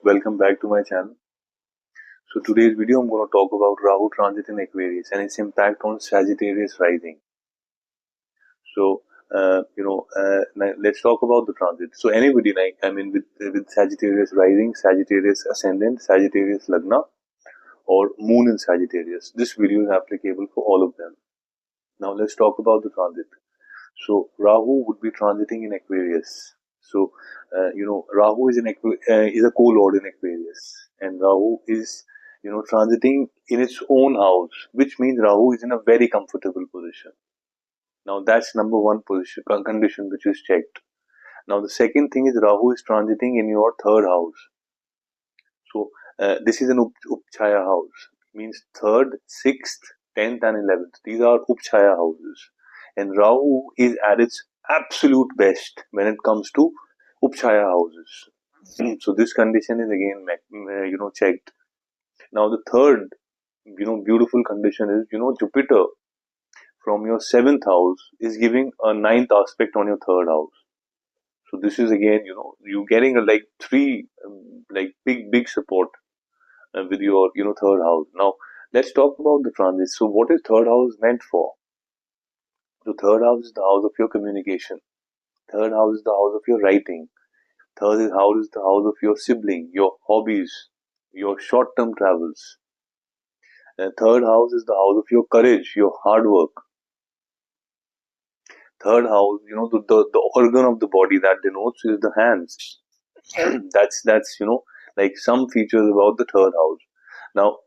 Welcome back to my channel. So today's video I'm going to talk about Rahu transit in Aquarius and its impact on Sagittarius rising. So now let's talk about the transit. So anybody with Sagittarius rising, Sagittarius ascendant, Sagittarius lagna, or moon in Sagittarius, this video is applicable for all of them. Now let's talk about the transit. So Rahu would be transiting in Aquarius. So Rahu is is a co-lord in Aquarius, and Rahu is transiting in its own house, which means Rahu is in a very comfortable position. Now that's number one condition which is checked. Now the second thing is Rahu is transiting in your third house. So this is an Upchaya house. It means third, sixth, 10th, and 11th. These are Upchaya houses. And Rahu is at its absolute best when it comes to Upchaya houses. So this condition is again checked. Now the third beautiful condition is Jupiter from your 7th house is giving a 9th aspect on your 3rd house. So this is again you getting a three big support with your 3rd house. Now let's talk about the transit. So what is 3rd house meant for? So 3rd house is the house of your communication. 3rd house is the house of your writing. 3rd house is the house of your sibling, your hobbies, your short-term travels. 3rd house is the house of your courage, your hard work. 3rd house, the organ of the body that denotes is the hands. That's like some features about the 3rd house. Now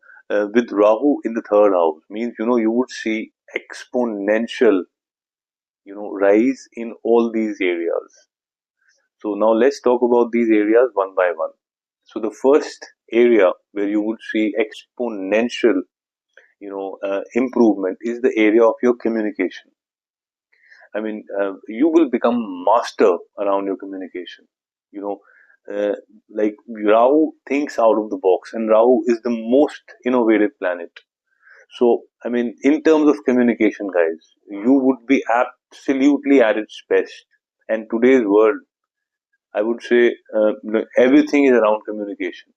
with Rahu in the 3rd house means you would see exponential rise in all these areas. So now let's talk about these areas one by one. So the first area where you would see exponential improvement is the area of your communication. I mean, you will become master around your communication. Like Rahu thinks out of the box, and Rahu is the most innovative planet. So, I mean, in terms of communication, guys, you would be absolutely at its best. And today's world, I would say, everything is around communication.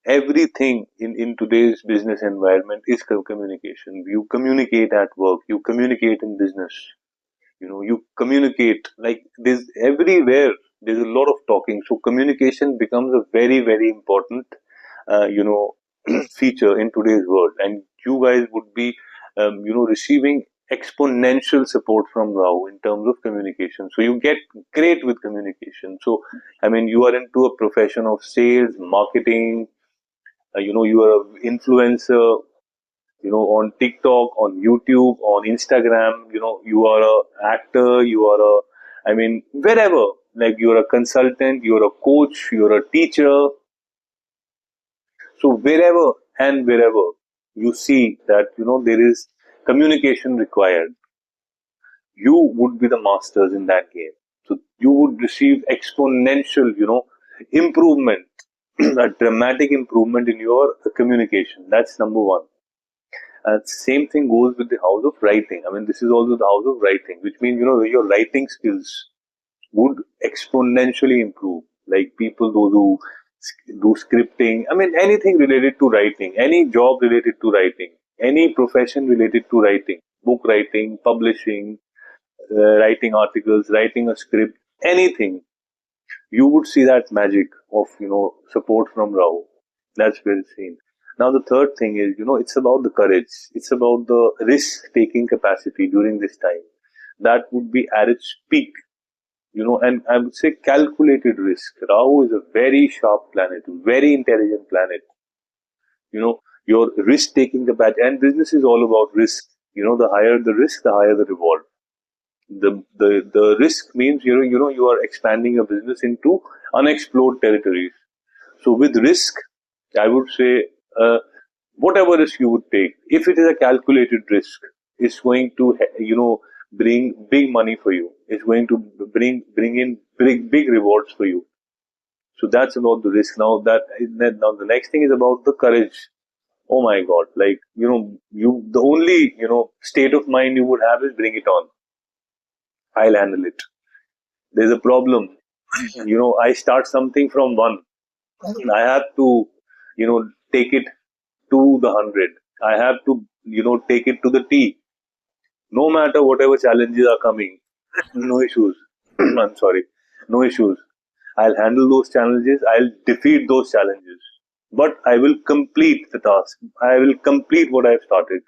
Everything in today's business environment is communication. You communicate at work, you communicate in business, you communicate like there's everywhere. There's a lot of talking. So communication becomes a very, very important, feature in today's world. And you guys would be, receiving exponential support from Rahu in terms of communication. So you get great with communication. So, I mean, you are into a profession of sales, marketing, you are an influencer, on TikTok, on YouTube, on Instagram, you are a actor, you are I mean, wherever, like you're a consultant, you're a coach, you're a teacher. So wherever and wherever you see that, there is communication required, you would be the masters in that game. So you would receive exponential, improvement, a dramatic improvement in your communication. That's number one. Same thing goes with the house of writing. I mean, this is also the house of writing, which means, your writing skills would exponentially improve. Like people those who do scripting, I mean, anything related to writing, any job related to writing, any profession related to writing, book writing, publishing, writing articles, writing a script, anything, you would see that magic of, support from Rahu. That's well seen. Now, the third thing is, it's about the courage. It's about the risk-taking capacity during this time. That would be at its peak, and I would say calculated risk. Rahu is a very sharp planet, very intelligent planet. Your risk-taking capacity, and business is all about risk. The higher the risk, the higher the reward. The risk means you are expanding your business into unexplored territories. So with risk, I would say whatever risk you would take, if it is a calculated risk, it's going to bring big money for you. It's going to bring in big rewards for you. So that's about the risk. Now now the next thing is about the courage. Oh my God! Like you the only state of mind you would have is bring it on. I'll handle it. There's a problem. I start something from one. I have to, take it to the 100. I have to, take it to the T. No matter whatever challenges are coming, no issues. I'm sorry, no issues. I'll handle those challenges. I'll defeat those challenges. But I will complete the task. I will complete what I've started.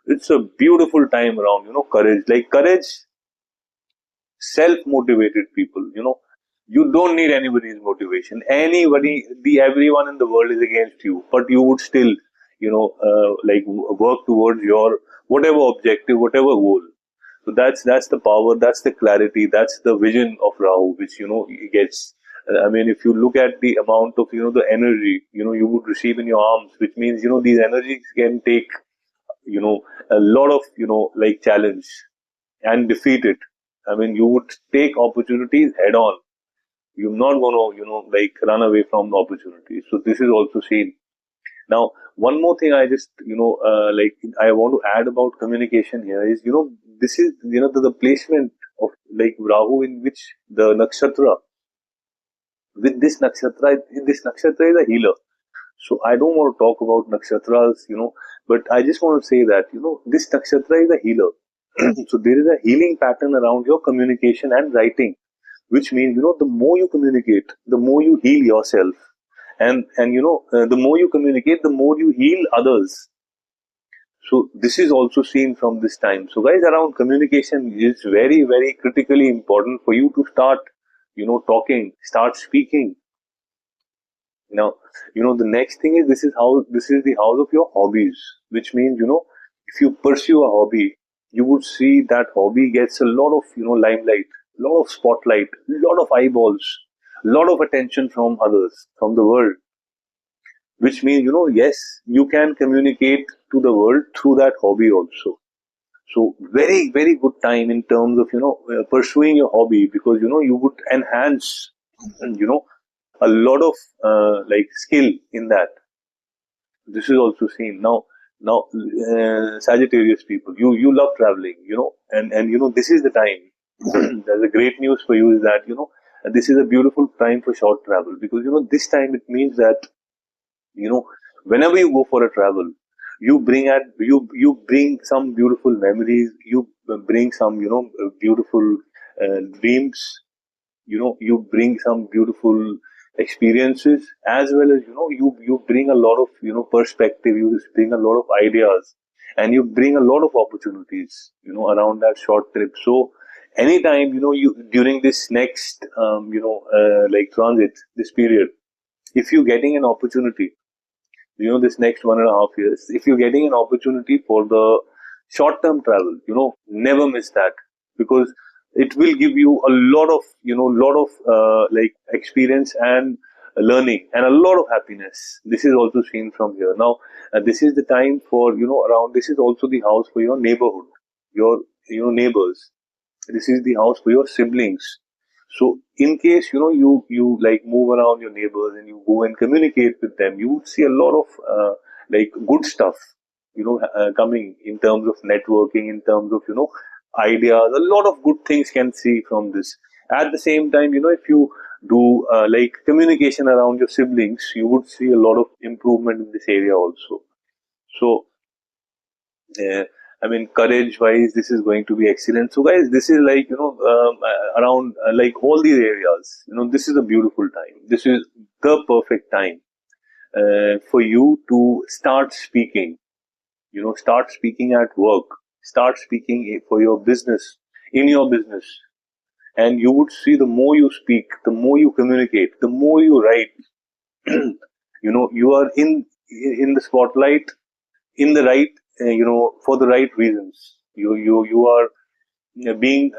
It's a beautiful time around, courage. Like courage, self-motivated people, you don't need anybody's motivation. Everyone in the world is against you, but you would still, work towards your whatever objective, whatever goal. So that's the power, that's the clarity, that's the vision of Rahu, which he gets. I mean, if you look at the amount of the energy you would receive in your arms, which means these energies can take you know a lot of challenge and defeat it. I mean, you would take opportunities head on. You're not going to run away from the opportunities. So this is also seen. Now, one more thing I just I want to add about communication here is this is the placement of Rahu in which the nakshatra, with this nakshatra is a healer. So I don't want to talk about nakshatras, but I just want to say that, this nakshatra is a healer. So there is a healing pattern around your communication and writing, which means, the more you communicate, the more you heal yourself. And the more you communicate, the more you heal others. So this is also seen from this time. So guys, around communication is very, very critically important for you to start, talking, start speaking. Now, the next thing is this is the house of your hobbies, which means, if you pursue a hobby, you would see that hobby gets a lot of, limelight, a lot of spotlight, a lot of eyeballs, a lot of attention from others, from the world, which means, yes, you can communicate to the world through that hobby also. So very, very good time in terms of, pursuing your hobby, because, you would enhance, a lot of skill in that. This is also seen now. Sagittarius people, you love traveling, and this is the time. There's a great news for you is that this is a beautiful time for short travel, because this time it means that whenever you go for a travel, you bring some beautiful memories, you bring some beautiful dreams, you bring some beautiful experiences, as well as you bring a lot of perspective, you bring a lot of ideas, and you bring a lot of opportunities around that short trip. So anytime you during this next transit, this period, if you're getting an opportunity, this next 1.5 years, if you're getting an opportunity for the short term travel, never miss that, because it will give you a lot of experience and learning and a lot of happiness. This is also seen from here. Now, this is the time for around, this is also the house for your neighborhood, your neighbors. This is the house for your siblings. So in case you move around your neighbors and you go and communicate with them, you would see a lot of good stuff coming in terms of networking, in terms of ideas. A lot of good things can see from this. At the same time, if you do communication around your siblings, you would see a lot of improvement in this area also. So I mean, courage wise, this is going to be excellent. So guys, this is around all these areas, this is a beautiful time. This is the perfect time for you to start speaking, start speaking at work, start speaking for your business, in your business. And you would see, the more you speak, the more you communicate, the more you write, you are in the spotlight, in the right, for the right reasons. You are being,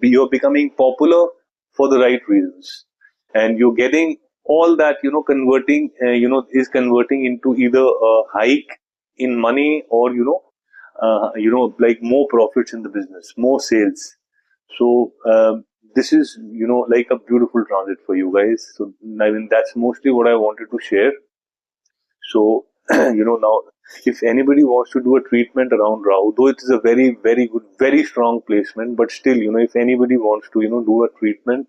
you're becoming popular for the right reasons, and you're getting all that, converting, is converting into either a hike in money, or more profits in the business, more sales. So this is like a beautiful transit for you guys. So I mean, that's mostly what I wanted to share. So, now, if anybody wants to do a treatment around Rahu, though it is a very, very good, very strong placement, but still, if anybody wants to, do a treatment,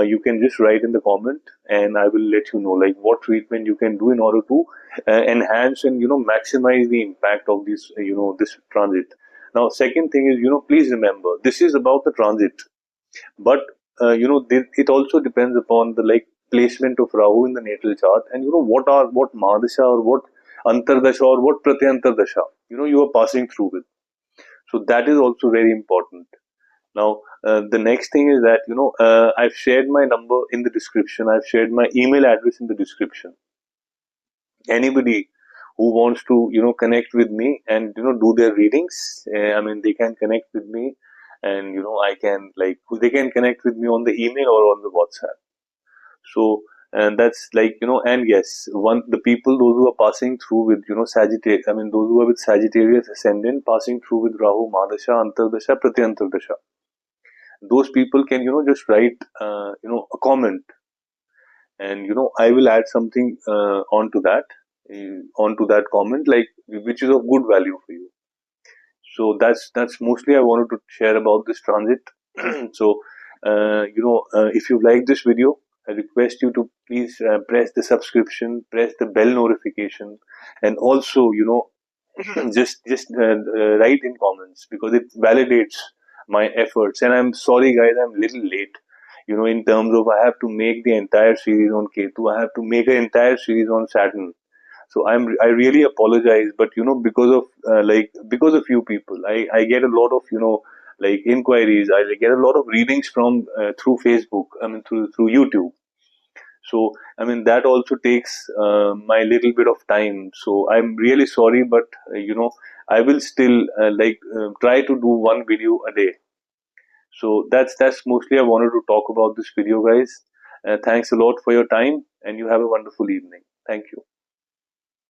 you can just write in the comment, and I will let you know like what treatment you can do in order to enhance and maximize the impact of this this transit. Now, second thing is, please remember, this is about the transit, but it also depends upon the like placement of Rahu in the natal chart, and what Mahadasha or what Antardasha or what Pratyantardasha you are passing through with. So that is also very important. Now, the next thing is that I've shared my number in the description. I've shared my email address in the description. Anybody who wants to connect with me and do their readings, I mean, they can connect with me, and I can like they can connect with me on the email or on the WhatsApp. So, and that's like and yes, one the people, those who are passing through with Sagittarius, I mean those who are with Sagittarius ascendant passing through with Rahu, Mahadasha, Antardasha, Pratyantardasha, those people can just write a comment, and I will add something onto that comment, like which is of good value for you. So that's mostly I wanted to share about this transit. So if you like this video, I request you to please press the subscription, press the bell notification, and also just write in comments, because it validates my efforts. And I'm sorry guys, I'm a little late, in terms of I have to make the entire series on Ketu, I have to make an entire series on Saturn. So I really apologize, but because of because of you people, I get a lot of like inquiries, I get a lot of readings from through Facebook, I mean through YouTube. So, I mean, that also takes my little bit of time. So, I'm really sorry, but I will still try to do one video a day. So, that's mostly I wanted to talk about this video, guys. Thanks a lot for your time, and you have a wonderful evening. Thank you.